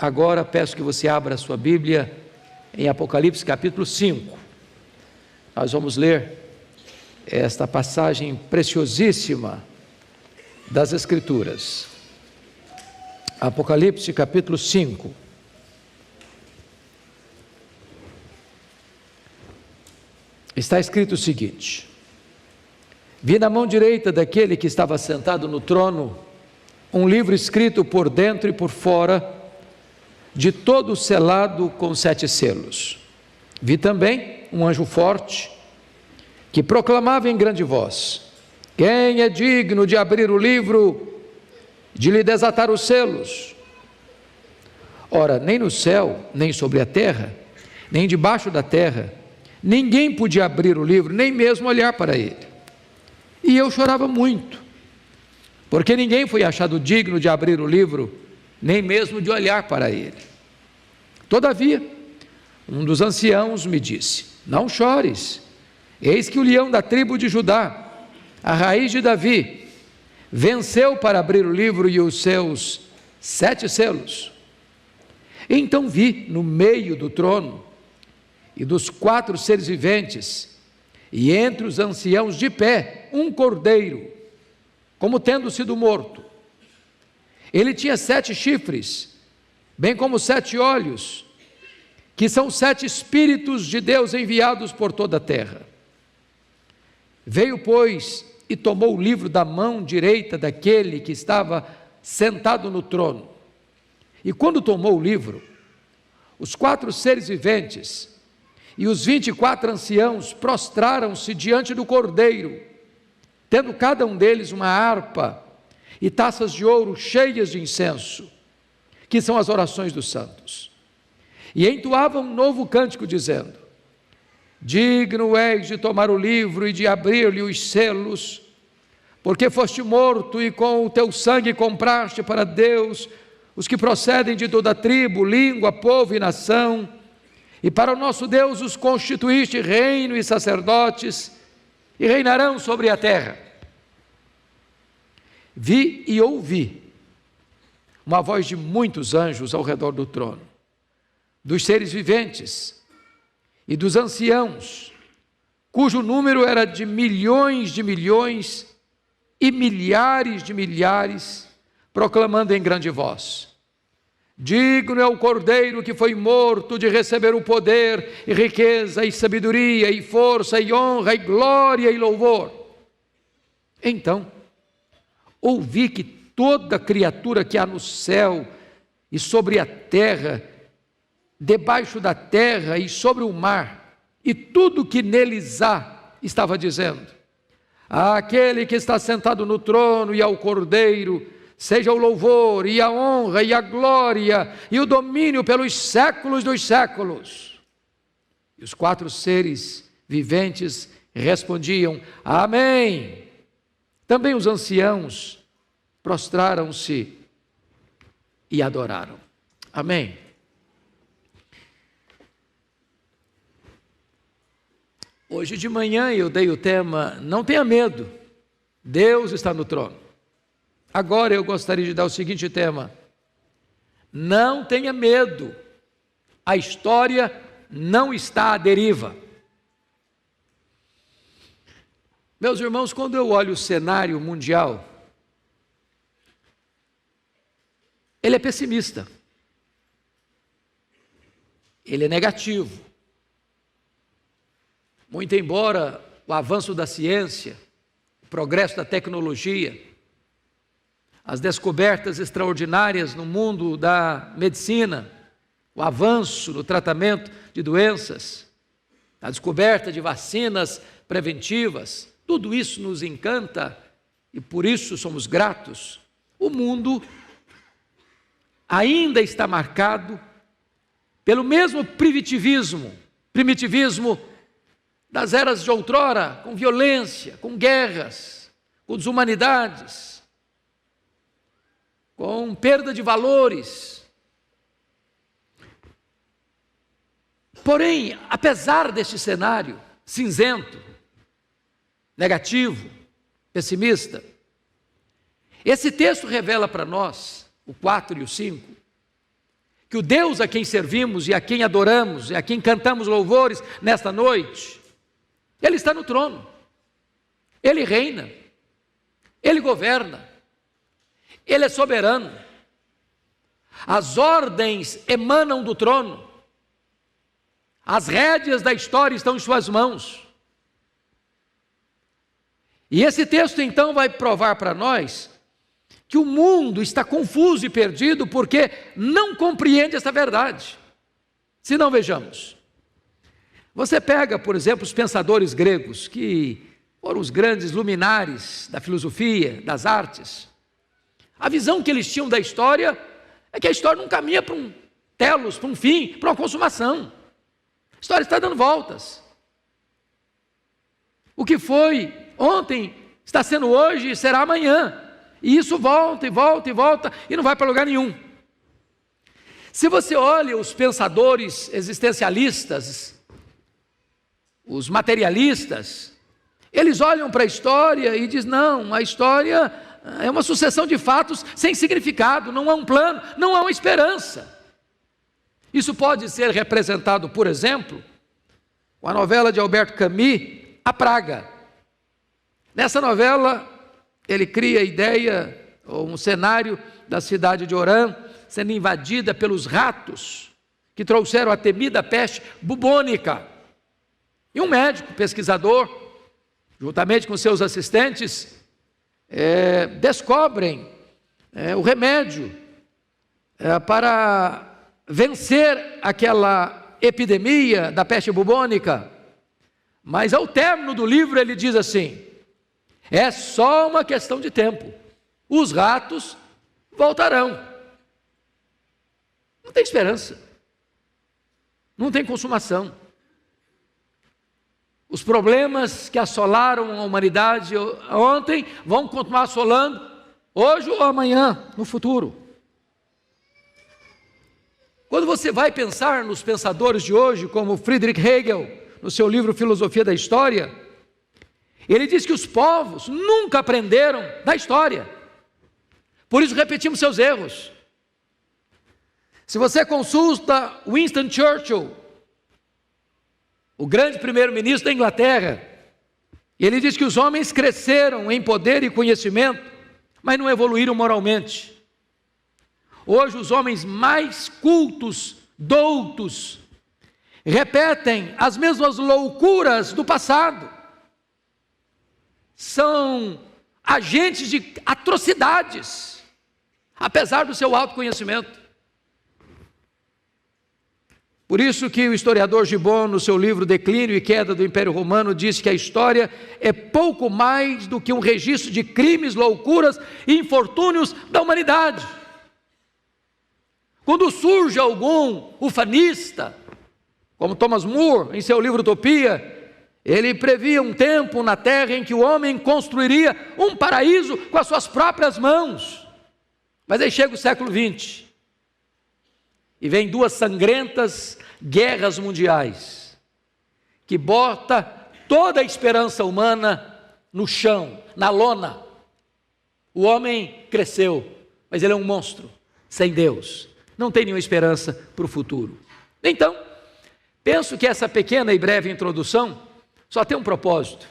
Agora peço que você abra a sua Bíblia em Apocalipse capítulo 5. Nós vamos ler esta passagem preciosíssima das Escrituras. Apocalipse capítulo 5. Está escrito o seguinte: vi na mão direita daquele que estava sentado no trono um livro escrito por dentro e por fora, de todo selado com 7 selos. Vi também um anjo forte, que proclamava em grande voz: quem é digno de abrir o livro, de lhe desatar os selos? Ora, nem no céu, nem sobre a terra, nem debaixo da terra, ninguém podia abrir o livro, nem mesmo olhar para ele. E eu chorava muito, porque ninguém foi achado digno de abrir o livro, nem mesmo de olhar para ele. Todavia, um dos anciãos me disse: não chores, eis que o leão da tribo de Judá, a raiz de Davi, venceu para abrir o livro e os seus 7 selos. Então vi no meio do trono e dos 4 seres viventes, e entre os anciãos de pé, um cordeiro, como tendo sido morto. Ele tinha 7 chifres, bem como 7 olhos, que são 7 Espíritos de Deus enviados por toda a terra. Veio, pois, e tomou o livro da mão direita daquele que estava sentado no trono. E quando tomou o livro, os 4 seres viventes e os 24 anciãos prostraram-se diante do cordeiro, tendo cada um deles uma harpa e taças de ouro cheias de incenso, que são as orações dos santos. E entoavam um novo cântico, dizendo: digno és de tomar o livro e de abrir-lhe os selos, porque foste morto e com o teu sangue compraste para Deus os que procedem de toda tribo, língua, povo e nação, e para o nosso Deus os constituíste reino e sacerdotes, e reinarão sobre a terra. Vi e ouvi uma voz de muitos anjos ao redor do trono, dos seres viventes e dos anciãos, cujo número era de milhões e milhares de milhares, proclamando em grande voz: digno é o cordeiro que foi morto de receber o poder e riqueza e sabedoria e força e honra e glória e louvor. Então ouvi que toda criatura que há no céu e sobre a terra, debaixo da terra e sobre o mar, e tudo que neles há, estava dizendo: àquele que está sentado no trono e ao cordeiro, seja o louvor e a honra e a glória e o domínio pelos séculos dos séculos. E os 4 seres viventes respondiam: amém. Também os anciãos prostraram-se e adoraram. Amém. Hoje de manhã eu dei o tema: não tenha medo, Deus está no trono. Agora eu gostaria de dar o seguinte tema: não tenha medo, a história não está à deriva. Meus irmãos, quando eu olho o cenário mundial, ele é pessimista, ele é negativo. Muito embora o avanço da ciência, o progresso da tecnologia, as descobertas extraordinárias no mundo da medicina, o avanço no tratamento de doenças, a descoberta de vacinas preventivas, tudo isso nos encanta e por isso somos gratos. O mundo ainda está marcado pelo mesmo primitivismo das eras de outrora, com violência, com guerras, com desumanidades, com perda de valores. Porém, apesar deste cenário cinzento, negativo, pessimista, esse texto revela para nós, o 4 e o 5, que o Deus a quem servimos e a quem adoramos e a quem cantamos louvores nesta noite, Ele está no trono, Ele reina, Ele governa, Ele é soberano. As ordens emanam do trono, as rédeas da história estão em suas mãos. E esse texto então vai provar para nós que o mundo está confuso e perdido porque não compreende essa verdade. Se não, vejamos. Você pega, por exemplo, os pensadores gregos, que foram os grandes luminares da filosofia, das artes. A visão que eles tinham da história é que a história não caminha para um telos, para um fim, para uma consumação. A história está dando voltas. O que foi ontem está sendo hoje e será amanhã. E isso volta e volta e volta e não vai para lugar nenhum. Se você olha os pensadores existencialistas, os materialistas, eles olham para a história e dizem, não, a história é uma sucessão de fatos sem significado, não há um plano, não há uma esperança. Isso pode ser representado, por exemplo, com a novela de Albert Camus, A Praga. Nessa novela, ele cria a ideia, ou um cenário da cidade de Oran, sendo invadida pelos ratos, que trouxeram a temida peste bubônica. E um médico, pesquisador, juntamente com seus assistentes, descobrem o remédio para vencer aquela epidemia da peste bubônica. Mas ao término do livro ele diz assim, é só uma questão de tempo, os ratos voltarão. Não tem esperança, não tem consumação. Os problemas que assolaram a humanidade ontem vão continuar assolando hoje ou amanhã, no futuro. Quando você vai pensar nos pensadores de hoje, como Friedrich Hegel, no seu livro Filosofia da História, ele diz que os povos nunca aprenderam da história, por isso repetimos seus erros. Se você consulta Winston Churchill, o grande primeiro-ministro da Inglaterra, ele diz que os homens cresceram em poder e conhecimento, mas não evoluíram moralmente. Hoje os homens mais cultos, doutos, repetem as mesmas loucuras do passado. São agentes de atrocidades, apesar do seu autoconhecimento. Por isso que o historiador Gibbon, no seu livro Declínio e Queda do Império Romano, diz que a história é pouco mais do que um registro de crimes, loucuras e infortúnios da humanidade. Quando surge algum ufanista, como Thomas More, em seu livro Utopia, ele previa um tempo na Terra em que o homem construiria um paraíso com as suas próprias mãos. Mas aí chega o século XX, e vem duas sangrentas guerras mundiais, que bota toda a esperança humana no chão, na lona. O homem cresceu, mas ele é um monstro, sem Deus, não tem nenhuma esperança para o futuro. Então, penso que essa pequena e breve introdução só tem um propósito.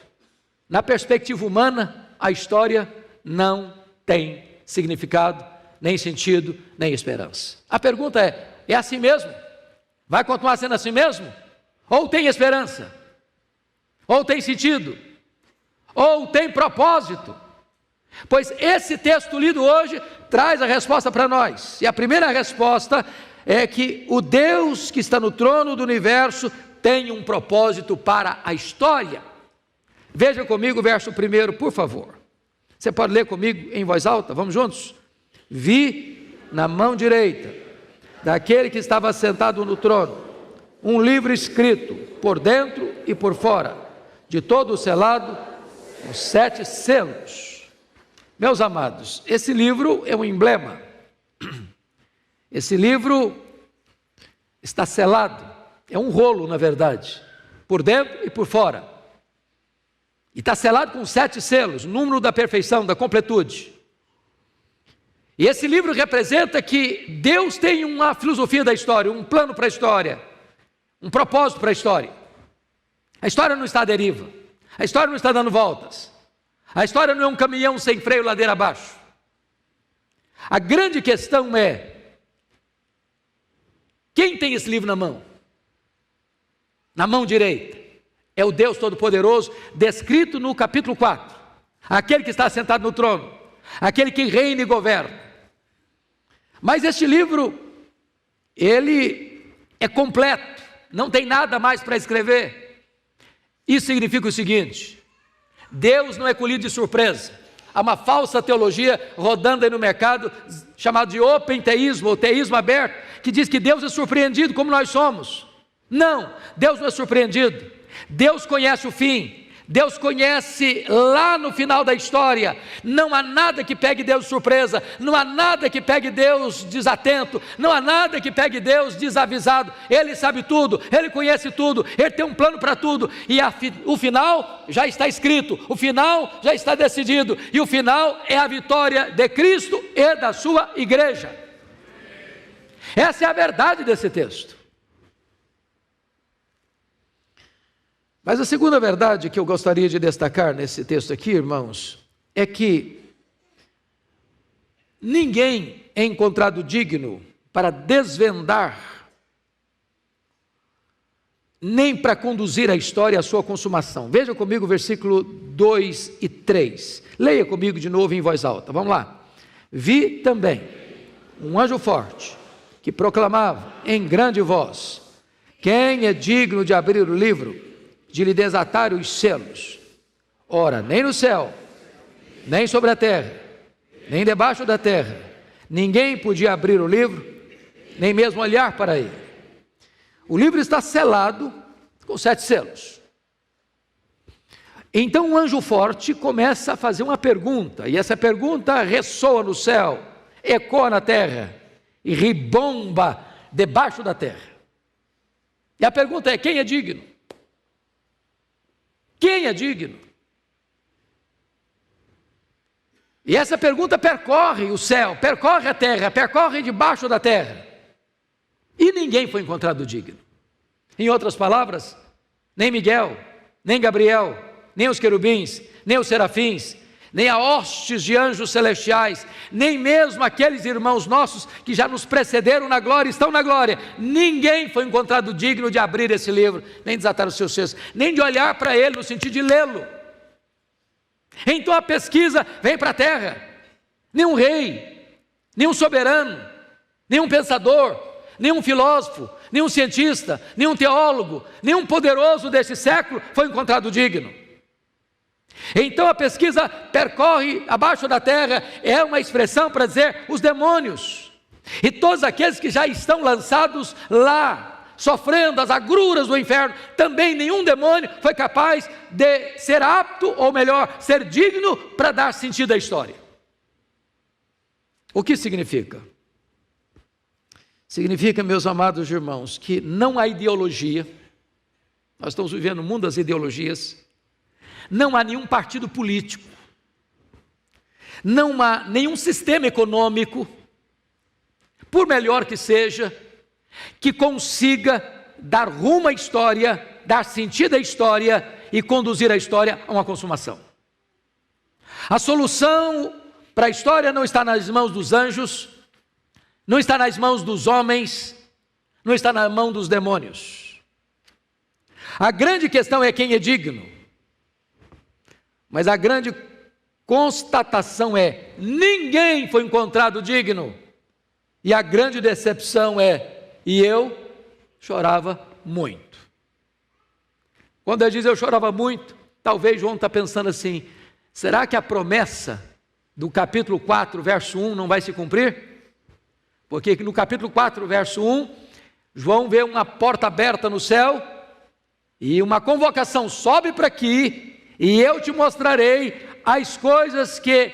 Na perspectiva humana, a história não tem significado, nem sentido, nem esperança. A pergunta é assim mesmo? Vai continuar sendo assim mesmo? Ou tem esperança? Ou tem sentido? Ou tem propósito? Pois esse texto lido hoje traz a resposta para nós. E a primeira resposta é que o Deus que está no trono do universo tem um propósito para a história. Veja comigo o verso 1, por favor. Você pode ler comigo em voz alta? Vamos juntos? Vi na mão direita daquele que estava sentado no trono um livro escrito por dentro e por fora, de todo selado com 7 selos. Meus amados, esse livro é um emblema. Esse livro está selado, é um rolo na verdade, por dentro e por fora. E está selado com 7 selos, número da perfeição, da completude. E esse livro representa que Deus tem uma filosofia da história, um plano para a história, um propósito para a história. A história não está à deriva, a história não está dando voltas, a história não é um caminhão sem freio ladeira abaixo. A grande questão é: quem tem esse livro na mão? Na mão direita é o Deus Todo-Poderoso, descrito no capítulo 4, aquele que está sentado no trono, aquele que reina e governa. Mas este livro, ele é completo, não tem nada mais para escrever. Isso significa o seguinte: Deus não é colhido de surpresa. Há uma falsa teologia rodando aí no mercado, chamada de open teísmo, ou teísmo aberto, que diz que Deus é surpreendido como nós somos. Não, Deus não é surpreendido. Deus conhece o fim, Deus conhece lá no final da história. Não há nada que pegue Deus de surpresa, não há nada que pegue Deus desatento, não há nada que pegue Deus desavisado. Ele sabe tudo, Ele conhece tudo, Ele tem um plano para tudo, e o final já está escrito, o final já está decidido, e o final é a vitória de Cristo e da sua igreja. Essa é a verdade desse texto. Mas a segunda verdade que eu gostaria de destacar nesse texto aqui, irmãos, é que ninguém é encontrado digno para desvendar, nem para conduzir a história à sua consumação. Veja comigo o versículo 2 e 3. Leia comigo de novo em voz alta. Vamos lá. Vi também um anjo forte que proclamava em grande voz: quem é digno de abrir o livro, de lhe desatar os selos? Ora, nem no céu, nem sobre a terra, nem debaixo da terra, ninguém podia abrir o livro, nem mesmo olhar para ele. O livro está selado com 7 selos. Então um anjo forte começa a fazer uma pergunta, e essa pergunta ressoa no céu, ecoa na terra e ribomba debaixo da terra. E a pergunta é: quem é digno? Quem é digno? E essa pergunta percorre o céu, percorre a terra, percorre debaixo da terra, e ninguém foi encontrado digno. Em outras palavras, nem Miguel, nem Gabriel, nem os querubins, nem os serafins, nem a hostes de anjos celestiais, nem mesmo aqueles irmãos nossos que já nos precederam na glória, estão na glória. Ninguém foi encontrado digno de abrir esse livro, nem desatar os seus selos, nem de olhar para ele no sentido de lê-lo. Então a pesquisa vem para a terra. Nenhum rei, nenhum soberano, nenhum pensador, nenhum filósofo, nenhum cientista, nenhum teólogo, nenhum poderoso deste século foi encontrado digno. Então a pesquisa percorre abaixo da terra, é uma expressão para dizer os demônios, e todos aqueles que já estão lançados lá, sofrendo as agruras do inferno. Também nenhum demônio foi capaz de ser apto, ou melhor, ser digno para dar sentido à história. O que significa? Significa, meus amados irmãos, que não há ideologia. Nós estamos vivendo no mundo das ideologias. Não há nenhum partido político, não há nenhum sistema econômico, por melhor que seja, que consiga dar rumo à história, dar sentido à história e conduzir a história a uma consumação. A solução para a história não está nas mãos dos anjos, não está nas mãos dos homens, não está na mão dos demônios. A grande questão é quem é digno. Mas a grande constatação é: ninguém foi encontrado digno. E a grande decepção é: e eu chorava muito. Quando ele diz eu chorava muito, talvez João está pensando assim: será que a promessa do capítulo 4, verso 1 não vai se cumprir? Porque no capítulo 4, verso 1, João vê uma porta aberta no céu e uma convocação: sobe para aqui, e eu te mostrarei as coisas que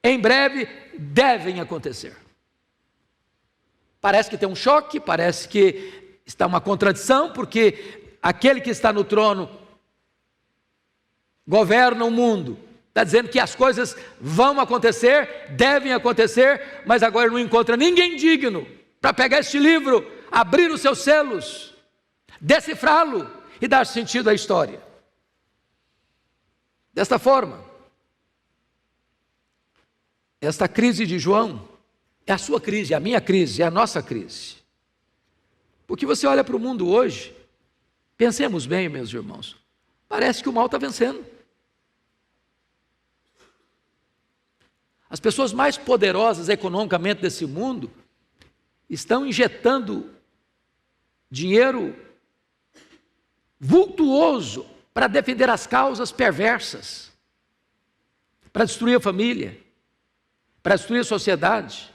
em breve devem acontecer. Parece que tem um choque, parece que está uma contradição, porque aquele que está no trono governa o mundo, Está dizendo que as coisas vão acontecer, devem acontecer, mas agora ele não encontra ninguém digno para pegar este livro, abrir os seus selos, decifrá-lo e dar sentido à história. Desta forma, esta crise de João é a sua crise, é a minha crise, é a nossa crise. Porque você olha para o mundo hoje, pensemos bem, meus irmãos, parece que o mal está vencendo. As pessoas mais poderosas economicamente desse mundo estão injetando dinheiro vultuoso para defender as causas perversas, para destruir a família, para destruir a sociedade.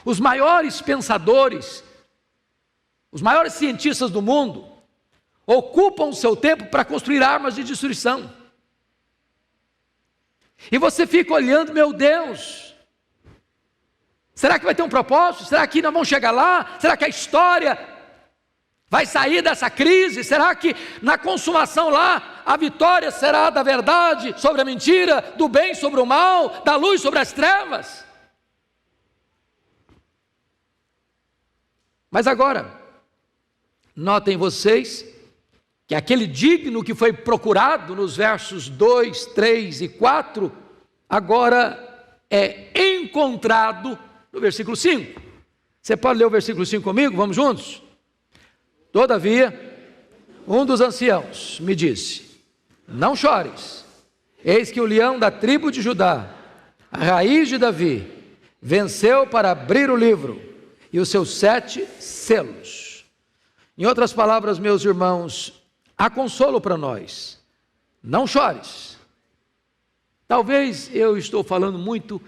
Os maiores pensadores, os maiores cientistas do mundo ocupam o seu tempo para construir armas de destruição. E você fica olhando, meu Deus, será que vai ter um propósito? Será que nós vamos chegar lá? Será que a história vai sair dessa crise? Será que na consumação lá, a vitória será da verdade sobre a mentira, do bem sobre o mal, da luz sobre as trevas? Mas agora, notem vocês que aquele digno que foi procurado nos versos 2, 3 e 4, agora é encontrado no versículo 5. Você pode ler o versículo 5 comigo? Vamos juntos? Todavia, um dos anciãos me disse: não chores, eis que o leão da tribo de Judá, a raiz de Davi, venceu para abrir o livro e os seus 7 selos. Em outras palavras, meus irmãos, há consolo para nós, não chores. Talvez eu estou falando muito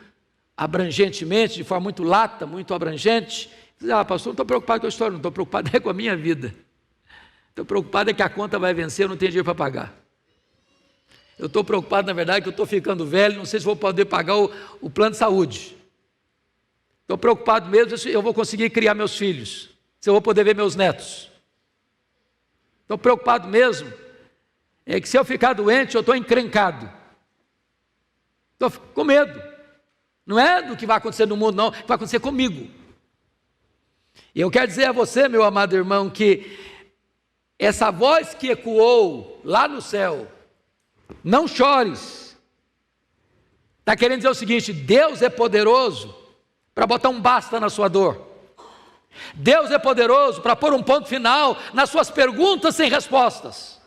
abrangentemente, de forma muito lata, muito abrangente. Pastor, não estou preocupado com a história, não estou preocupado é com a minha vida. Estou preocupado é que a conta vai vencer, eu não tenho dinheiro para pagar. Eu estou preocupado, na verdade, que eu estou ficando velho, não sei se vou poder pagar o plano de saúde. Estou preocupado mesmo se eu vou conseguir criar meus filhos, se eu vou poder ver meus netos. Estou preocupado mesmo, é que se eu ficar doente, eu estou encrencado. Estou com medo. Não é do que vai acontecer no mundo, não, vai acontecer comigo. E eu quero dizer a você, meu amado irmão, que essa voz que ecoou lá no céu, não chores, está querendo dizer o seguinte: Deus é poderoso para botar um basta na sua dor. Deus é poderoso para pôr um ponto final nas suas perguntas sem respostas.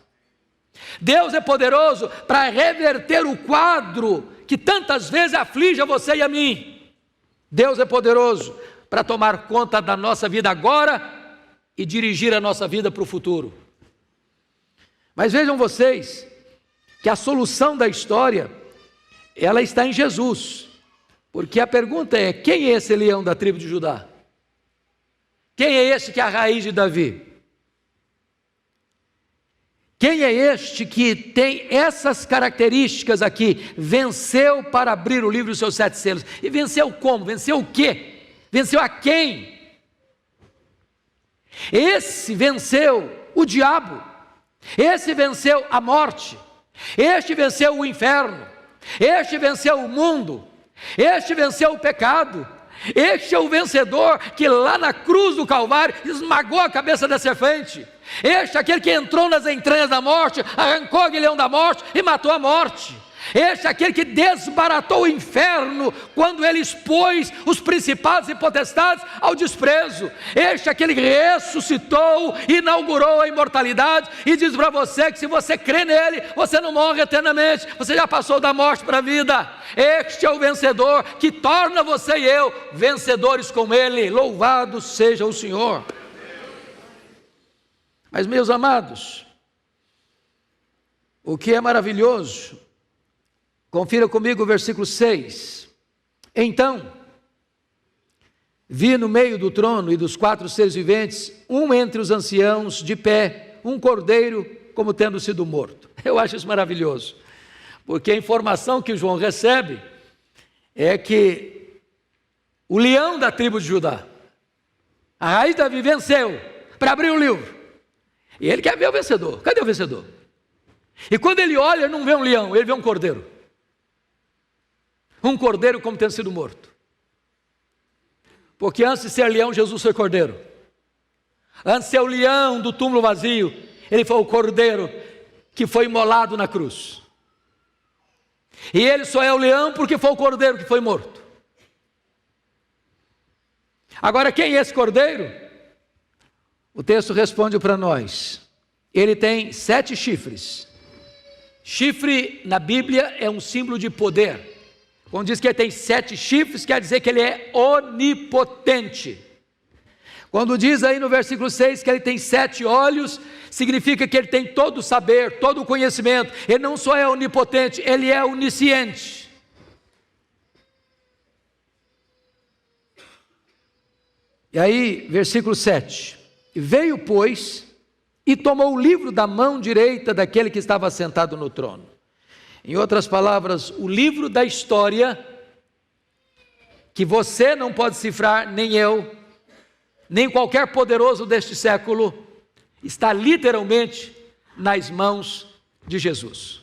Deus é poderoso para reverter o quadro que tantas vezes aflige a você e a mim. Deus é poderoso para tomar conta da nossa vida agora e dirigir a nossa vida para o futuro. Mas vejam vocês que a solução da história, ela está em Jesus. Porque a pergunta é: quem é esse leão da tribo de Judá? Quem é este que é a raiz de Davi? Quem é este que tem essas características aqui? Venceu para abrir o livro dos seus 7 selos. E venceu como? Venceu o quê? Venceu a quem? Esse venceu o diabo. Esse venceu a morte. Este venceu o inferno. Este venceu o mundo. Este venceu o pecado. Este é o vencedor que lá na cruz do Calvário esmagou a cabeça da serpente. Este é aquele que entrou nas entranhas da morte, arrancou o aguilhão da morte e matou a morte. Este é aquele que desbaratou o inferno quando ele expôs os principados e potestades ao desprezo. Este é aquele que ressuscitou, inaugurou a imortalidade e diz para você que se você crê nele, você não morre eternamente, você já passou da morte para a vida. Este é o vencedor que torna você e eu vencedores com ele. Louvado seja o Senhor. Mas, meus amados, o que é maravilhoso, confira comigo o versículo 6. Então, vi no meio do trono e dos 4 seres viventes, um entre os anciãos de pé, um cordeiro como tendo sido morto. Eu acho isso maravilhoso, porque a informação que João recebe é que o leão da tribo de Judá, a raiz de Davi, venceu para abrir o livro. E ele quer ver o vencedor. Cadê o vencedor? E quando ele olha, ele não vê um leão, ele vê um cordeiro. Um cordeiro como tendo sido morto. Porque antes de ser leão, Jesus foi cordeiro. Antes de ser o leão do túmulo vazio, ele foi o cordeiro que foi imolado na cruz. E ele só é o leão porque foi o cordeiro que foi morto. Agora, quem é esse cordeiro? O texto responde para nós. Ele tem 7 chifres. Chifre na Bíblia é um símbolo de poder. Quando diz que ele tem 7 chifres, quer dizer que ele é onipotente. Quando diz aí no versículo 6 que ele tem 7 olhos, significa que ele tem todo o saber, todo o conhecimento. Ele não só é onipotente, ele é onisciente. E aí, versículo 7. Veio, pois, e tomou o livro da mão direita daquele que estava sentado no trono. Em outras palavras, o livro da história, que você não pode cifrar, nem eu, nem qualquer poderoso deste século, está literalmente nas mãos de Jesus.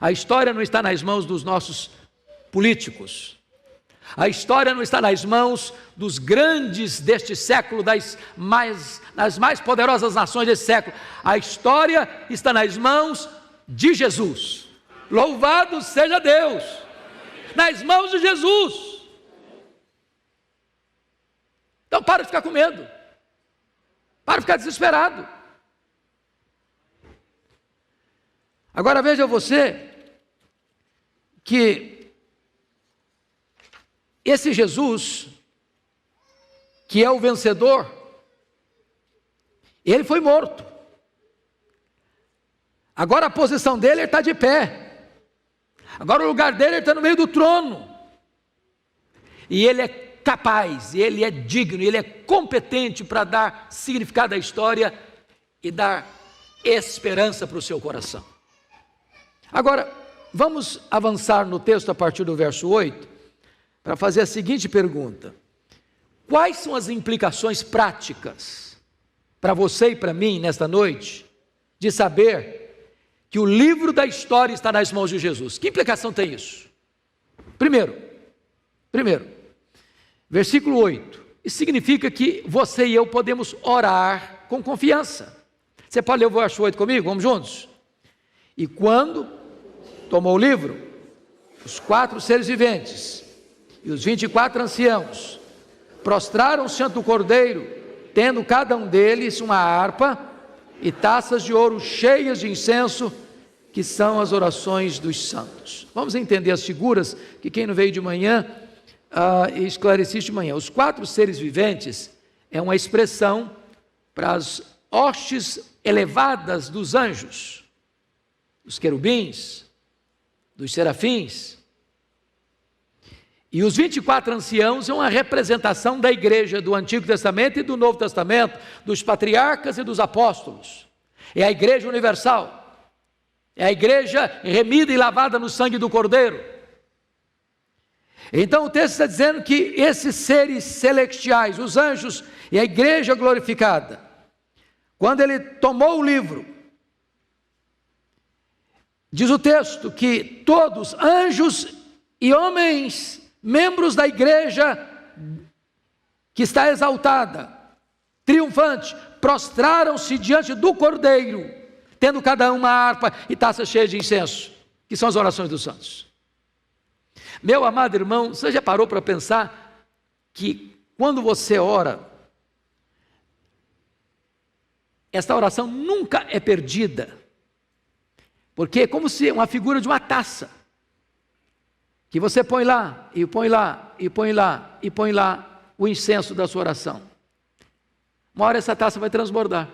A história não está nas mãos dos nossos políticos. A história não está nas mãos dos grandes deste século, das mais poderosas nações desse século. A história está nas mãos de Jesus. Louvado seja Deus! Nas mãos de Jesus. Então para de ficar com medo. Para de ficar desesperado. Agora veja você que esse Jesus, que é o vencedor, ele foi morto. Agora a posição dele, ele está de pé. Agora o lugar dele, ele está no meio do trono. E ele é capaz, ele é digno, ele é competente para dar significado à história e dar esperança para o seu coração. Agora, vamos avançar no texto a partir do verso 8, para fazer a seguinte pergunta: quais são as implicações práticas para você e para mim nesta noite de saber que o livro da história está nas mãos de Jesus? Que implicação tem isso? Primeiro, versículo 8, isso significa que você e eu podemos orar com confiança. Você pode ler o verso 8 comigo? Vamos juntos? E quando tomou o livro, os 4 seres viventes e os 24 anciãos prostraram-se ante o Cordeiro, tendo cada um deles uma harpa e taças de ouro cheias de incenso, que são as orações dos santos. Vamos entender as figuras, que quem não veio de manhã, esclareci de manhã. Os 4 seres viventes é uma expressão para as hostes elevadas dos anjos, dos querubins, dos serafins. E os 24 anciãos é uma representação da igreja do Antigo Testamento e do Novo Testamento, dos patriarcas e dos apóstolos. É a igreja universal. É a igreja remida e lavada no sangue do Cordeiro. Então o texto está dizendo que esses seres celestiais, os anjos e a igreja glorificada, quando ele tomou o livro, diz o texto que todos, anjos e homens, membros da igreja que está exaltada, triunfante, prostraram-se diante do Cordeiro, tendo cada um uma harpa e taça cheia de incenso, que são as orações dos santos. Meu amado irmão, você já parou para pensar que quando você ora, esta oração nunca é perdida, porque é como se uma figura de uma taça, que você põe lá, e põe lá, e põe lá, e põe lá o incenso da sua oração. Uma hora essa taça vai transbordar.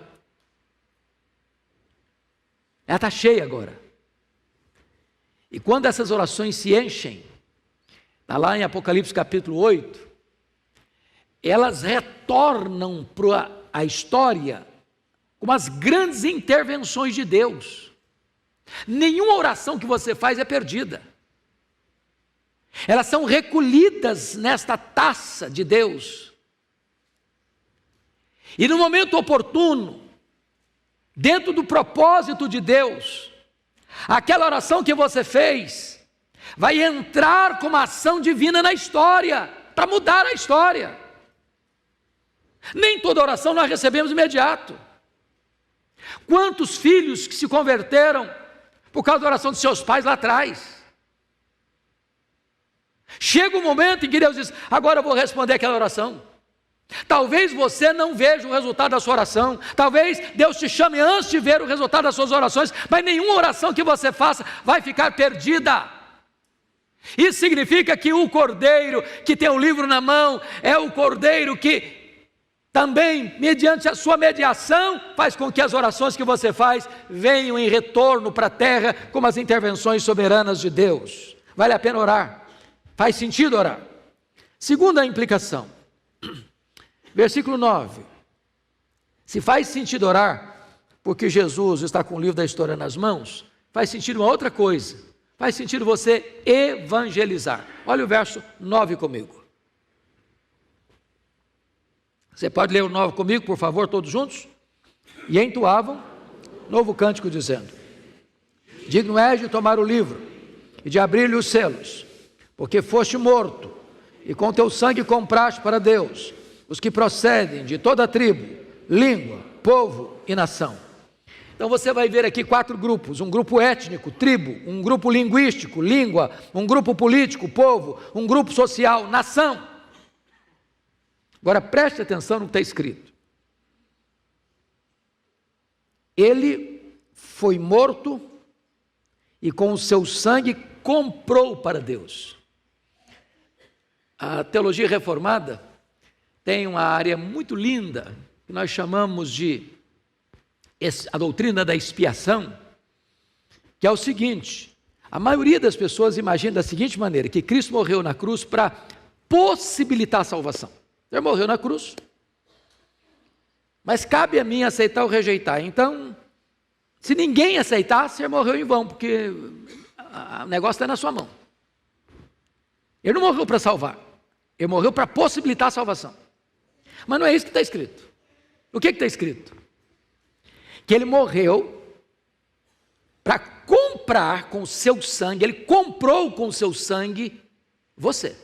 Ela está cheia agora. E quando essas orações se enchem, está lá em Apocalipse capítulo 8, elas retornam para a história como as grandes intervenções de Deus. Nenhuma oração que você faz é perdida. Elas são recolhidas nesta taça de Deus. E no momento oportuno, dentro do propósito de Deus, aquela oração que você fez vai entrar como ação divina na história, para mudar a história. Nem toda oração nós recebemos imediato. Quantos filhos que se converteram por causa da oração de seus pais lá atrás? Chega um momento em que Deus diz: agora eu vou responder aquela oração. Talvez você não veja o resultado da sua oração, talvez Deus te chame antes de ver o resultado das suas orações, mas nenhuma oração que você faça vai ficar perdida. Isso significa que o cordeiro que tem o livro na mão é o cordeiro que também, mediante a sua mediação, faz com que as orações que você faz venham em retorno para a terra, como as intervenções soberanas de Deus. Vale a pena orar, faz sentido orar. Segunda implicação, versículo 9: se faz sentido orar, porque Jesus está com o livro da história nas mãos, faz sentido uma outra coisa, faz sentido você evangelizar. Olha o verso 9 comigo. Você pode ler o 9 comigo, por favor, todos juntos? E entoavam novo cântico dizendo: digno és de tomar o livro e de abrir-lhe os selos, porque foste morto e com teu sangue compraste para Deus os que procedem de toda tribo, língua, povo e nação. Então você vai ver aqui 4 grupos: um grupo étnico, tribo; um grupo linguístico, língua; um grupo político, povo; um grupo social, nação. Agora preste atenção no que está escrito. Ele foi morto e com o seu sangue comprou para Deus. A teologia reformada tem uma área muito linda, que nós chamamos de a doutrina da expiação, que é o seguinte: a maioria das pessoas imagina da seguinte maneira, que Cristo morreu na cruz para possibilitar a salvação. Ele morreu na cruz, mas cabe a mim aceitar ou rejeitar. Então, se ninguém aceitasse, ele morreu em vão, porque o negócio está na sua mão. Ele não morreu para salvar, ele morreu para possibilitar a salvação. Mas não é isso que está escrito. O que está escrito? Que ele morreu para comprar com o seu sangue, ele comprou com o seu sangue você.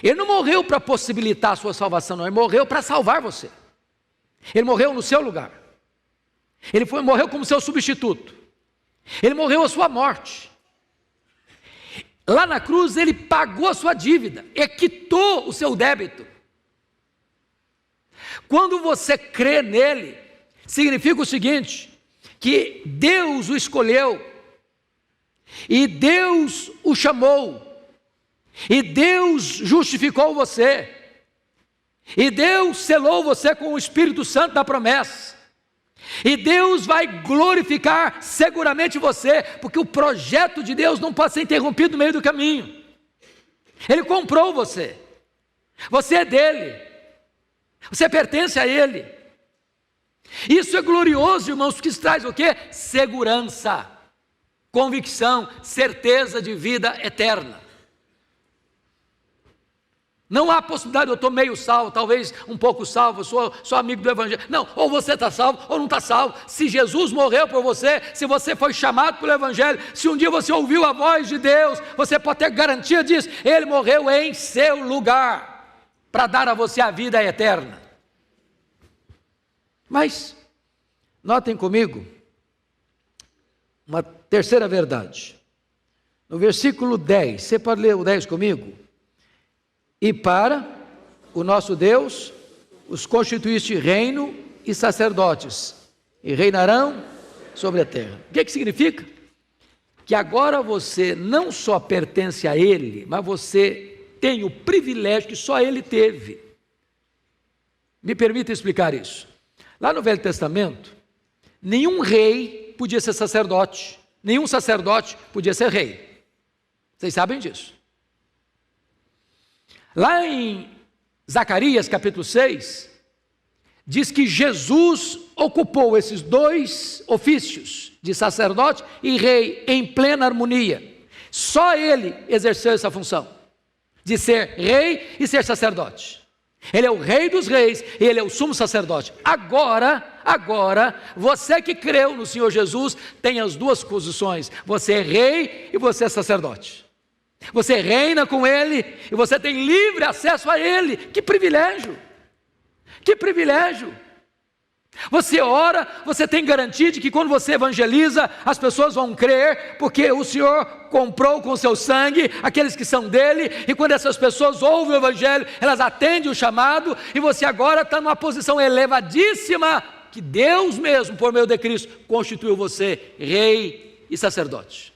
Ele não morreu para possibilitar a sua salvação, não, ele morreu para salvar você. Ele morreu no seu lugar. Ele morreu como seu substituto. Ele morreu a sua morte. Lá na cruz ele pagou a sua dívida, quitou o seu débito. Quando você crê nele, significa o seguinte: que Deus o escolheu, e Deus o chamou, e Deus justificou você, e Deus selou você com o Espírito Santo da promessa, e Deus vai glorificar seguramente você, porque o projeto de Deus não pode ser interrompido no meio do caminho. Ele comprou você, você é dele, você pertence a ele. Isso é glorioso, irmãos, porque isso traz o quê? Segurança, convicção, certeza de vida eterna. Não há possibilidade de eu estou meio salvo, talvez um pouco salvo, sou amigo do Evangelho. Não, ou você está salvo ou não está salvo. Se Jesus morreu por você, se você foi chamado pelo Evangelho, se um dia você ouviu a voz de Deus, você pode ter garantia disso. Ele morreu em seu lugar, para dar a você a vida eterna. Mas, notem comigo, uma terceira verdade. No versículo 10, você pode ler o 10 comigo? E para o nosso Deus os constituíste reino e sacerdotes, e reinarão sobre a terra. O que significa? Que agora você não só pertence a Ele, mas você tem o privilégio que só Ele teve. Me permita explicar isso. Lá no Velho Testamento, nenhum rei podia ser sacerdote, nenhum sacerdote podia ser rei. Vocês sabem disso. Lá em Zacarias capítulo 6, diz que Jesus ocupou esses 2 ofícios, de sacerdote e rei, em plena harmonia. Só ele exerceu essa função, de ser rei e ser sacerdote. Ele é o Rei dos Reis e Ele é o sumo sacerdote. Agora, você que creu no Senhor Jesus tem as duas posições. Você é rei e você é sacerdote. Você reina com Ele e você tem livre acesso a Ele. Que privilégio! Que privilégio! Você ora, você tem garantia de que quando você evangeliza, as pessoas vão crer, porque o Senhor comprou com o seu sangue aqueles que são dele, e quando essas pessoas ouvem o evangelho, elas atendem o chamado, e você agora está numa posição elevadíssima, que Deus mesmo, por meio de Cristo, constituiu você rei e sacerdote.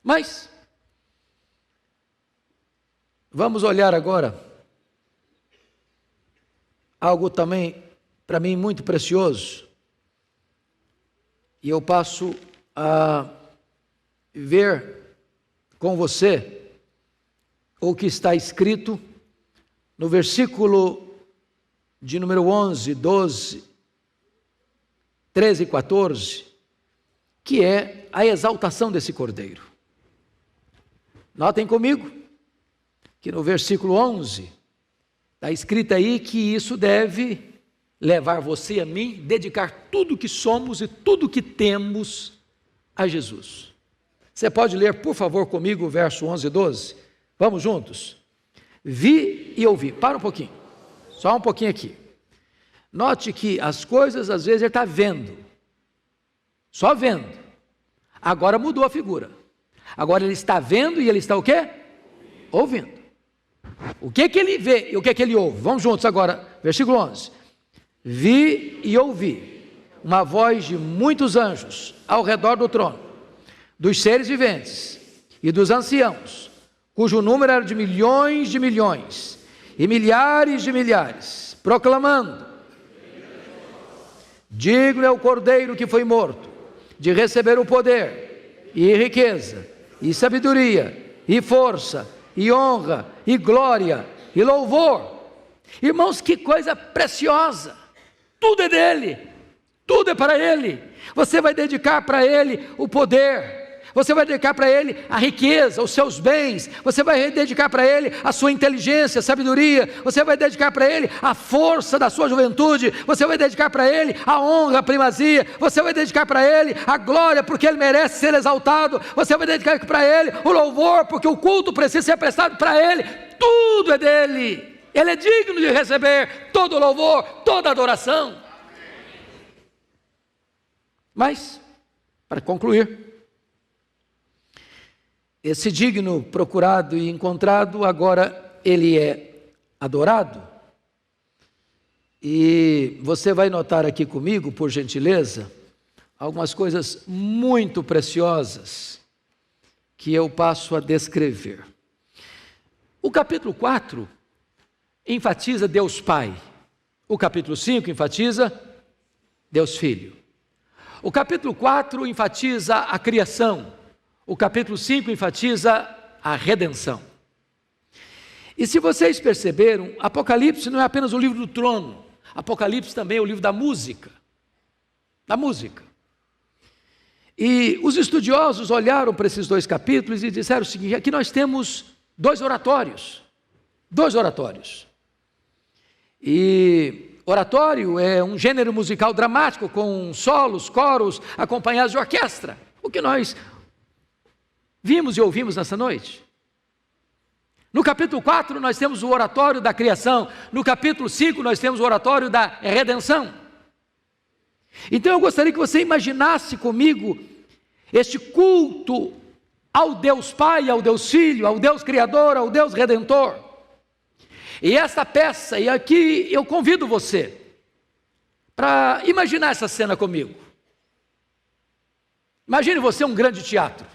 Mas, vamos olhar agora algo também para mim muito precioso, e eu passo a ver com você o que está escrito no versículo de número 11, 12, 13 e 14, que é a exaltação desse cordeiro. Notem comigo que no versículo 11 está escrito aí que isso deve levar você e a mim, dedicar tudo que somos e tudo que temos a Jesus. Você pode ler, por favor, comigo o verso 11 e 12? Vamos juntos? Vi e ouvi. Para um pouquinho, só um pouquinho aqui. Note que as coisas, às vezes, ele está vendo, só vendo. Agora mudou a figura. Agora ele está vendo e ele está o quê? Ouvindo. O que que ele vê e o que que ele ouve? Vamos juntos agora, versículo 11. Vi e ouvi uma voz de muitos anjos ao redor do trono, dos seres viventes e dos anciãos, cujo número era de milhões e milhares de milhares, proclamando: digno é o cordeiro que foi morto de receber o poder e riqueza e sabedoria e força e honra e glória e louvor. Irmãos, que coisa preciosa! Tudo é dele, tudo é para ele. Você vai dedicar para ele o poder, você vai dedicar para ele a riqueza, os seus bens, você vai dedicar para ele a sua inteligência, sabedoria, você vai dedicar para ele a força da sua juventude, você vai dedicar para ele a honra, a primazia, você vai dedicar para ele a glória, porque ele merece ser exaltado, você vai dedicar para ele o louvor, porque o culto precisa ser prestado para ele. Tudo é dele. Ele é digno de receber todo o louvor, toda a adoração. Mas, para concluir, esse digno procurado e encontrado, agora ele é adorado. E você vai notar aqui comigo, por gentileza, algumas coisas muito preciosas que eu passo a descrever. O capítulo 4 enfatiza Deus Pai. O capítulo 5 enfatiza Deus Filho. O capítulo 4 enfatiza a criação. O capítulo 5 enfatiza a redenção. E se vocês perceberam, Apocalipse não é apenas o livro do trono. Apocalipse também é o livro da música. Da música. E os estudiosos olharam para esses dois capítulos e disseram o seguinte: aqui nós temos dois oratórios. Dois oratórios. E oratório é um gênero musical dramático com solos, coros, acompanhados de orquestra. O que nós vimos e ouvimos nessa noite. No capítulo 4 nós temos o oratório da criação. No capítulo 5 nós temos o oratório da redenção. Então eu gostaria que você imaginasse comigo este culto ao Deus Pai, ao Deus Filho, ao Deus Criador, ao Deus Redentor. E esta peça, e aqui eu convido você para imaginar essa cena comigo. Imagine você um grande teatro.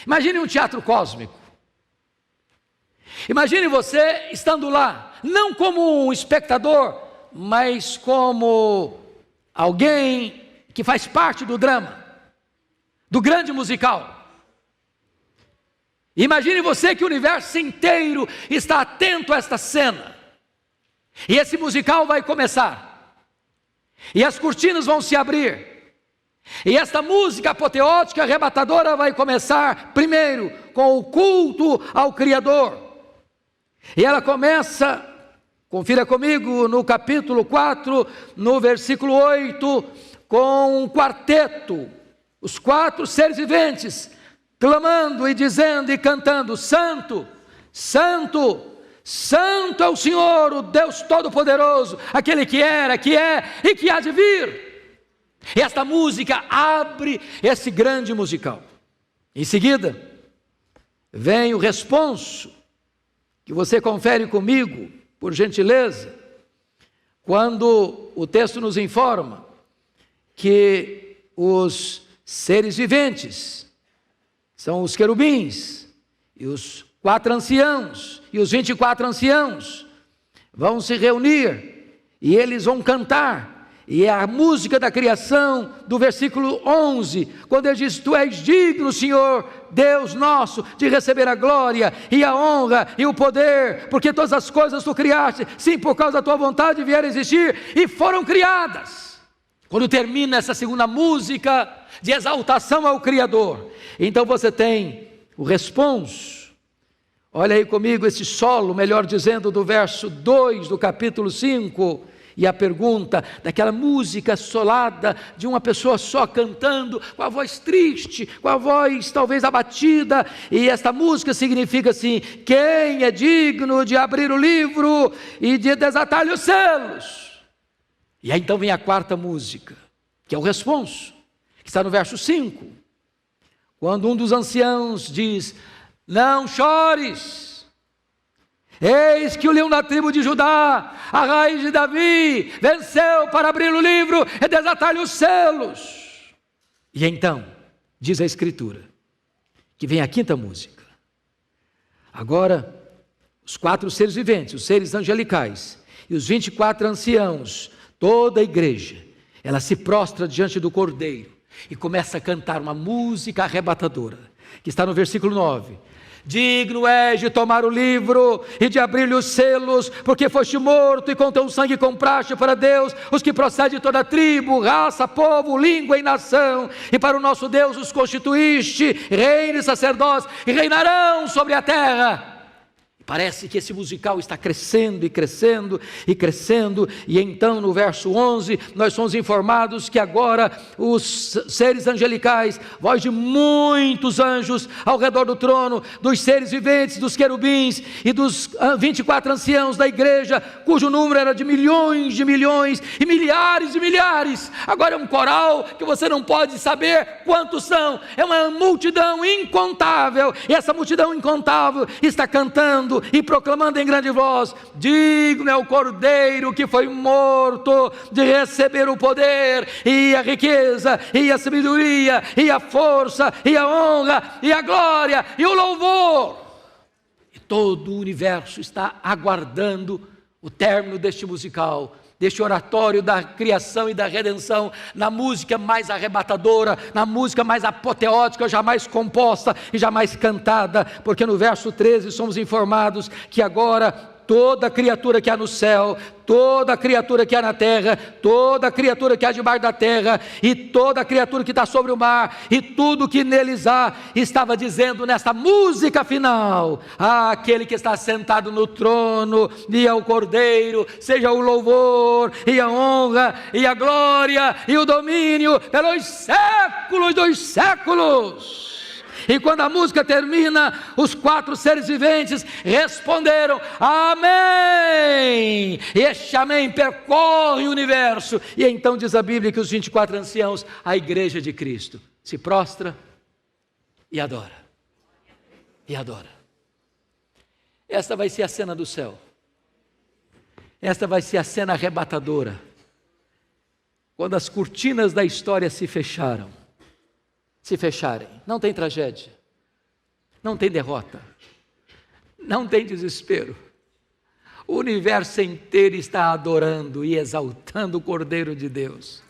Imagine um teatro cósmico. Imagine você estando lá, não como um espectador, mas como alguém que faz parte do drama, do grande musical. Imagine você que o universo inteiro está atento a esta cena. E esse musical vai começar. E as cortinas vão se abrir. E esta música apoteótica, arrebatadora, vai começar primeiro com o culto ao Criador. E ela começa, confira comigo, no capítulo 4, no versículo 8, com um quarteto, os 4 seres viventes, clamando e dizendo e cantando: Santo, Santo, Santo é o Senhor, o Deus Todo-Poderoso, aquele que era, que é e que há de vir. E esta música abre esse grande musical. Em seguida, vem o responso, que você confere comigo, por gentileza, quando o texto nos informa que os seres viventes, são os querubins, e os 4 anciãos, e os 24 anciãos, vão se reunir, e eles vão cantar, e é a música da criação, do versículo 11, quando ele diz: Tu és digno, Senhor, Deus nosso, de receber a glória, e a honra, e o poder, porque todas as coisas Tu criaste, sim, por causa da Tua vontade vieram a existir, e foram criadas. Quando termina essa segunda música, de exaltação ao Criador, então você tem o responso. Olha aí comigo esse solo, melhor dizendo, do verso 2 do capítulo 5, e a pergunta daquela música solada de uma pessoa só cantando, com a voz triste, com a voz talvez abatida, e esta música significa assim: quem é digno de abrir o livro e de desatar-lhe os selos? E aí então vem a quarta música, que é o responso, que está no verso 5, quando um dos anciãos diz: Não chores, eis que o leão da tribo de Judá, a raiz de Davi, venceu para abrir o livro e desatar-lhe os selos. E então, diz a Escritura, que vem a quinta música. Agora, os 4 seres viventes, os seres angelicais, e os 24 anciãos, toda a igreja, ela se prostra diante do Cordeiro, e começa a cantar uma música arrebatadora, que está no versículo 9. Digno és de tomar o livro e de abrir-lhe os selos, porque foste morto e com teu sangue compraste para Deus os que procedem de toda tribo, raça, povo, língua e nação, e para o nosso Deus os constituíste, reino e sacerdócio, e reinarão sobre a terra. Parece que esse musical está crescendo e crescendo e crescendo, e então no verso 11 nós somos informados que agora os seres angelicais, voz de muitos anjos ao redor do trono, dos seres viventes, dos querubins e dos 24 anciãos da igreja, cujo número era de milhões e milhares de milhares, agora é um coral que você não pode saber quantos são, é uma multidão incontável, e essa multidão incontável está cantando e proclamando em grande voz: digno é o Cordeiro que foi morto de receber o poder e a riqueza e a sabedoria e a força e a honra e a glória e o louvor. E todo o universo está aguardando o término deste musical, deste oratório da criação e da redenção, na música mais arrebatadora, na música mais apoteótica, jamais composta e jamais cantada, porque no verso 13 somos informados que agora toda criatura que há no céu, toda criatura que há na terra, toda criatura que há debaixo da terra, e toda criatura que está sobre o mar, e tudo que neles há, estava dizendo nesta música final: aquele que está sentado no trono e ao Cordeiro, seja o louvor, e a honra, e a glória, e o domínio, pelos séculos dos séculos. E quando a música termina, os 4 seres viventes responderam: amém. E este amém percorre o universo. E então diz a Bíblia que os 24 anciãos, a igreja de Cristo, se prostra e adora. E adora. Esta vai ser a cena do céu. Esta vai ser a cena arrebatadora, quando as cortinas da história se fecharem, não tem tragédia, não tem derrota, não tem desespero. O universo inteiro está adorando e exaltando o Cordeiro de Deus.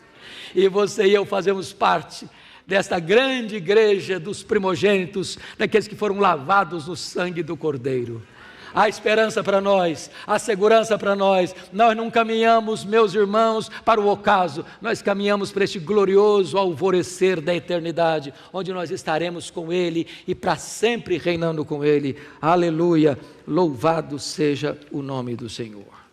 E você e eu fazemos parte desta grande igreja dos primogênitos, daqueles que foram lavados no sangue do Cordeiro. Há esperança para nós, há segurança para nós. Nós não caminhamos, meus irmãos, para o ocaso, nós caminhamos para este glorioso alvorecer da eternidade, onde nós estaremos com Ele e para sempre reinando com Ele. Aleluia, louvado seja o nome do Senhor.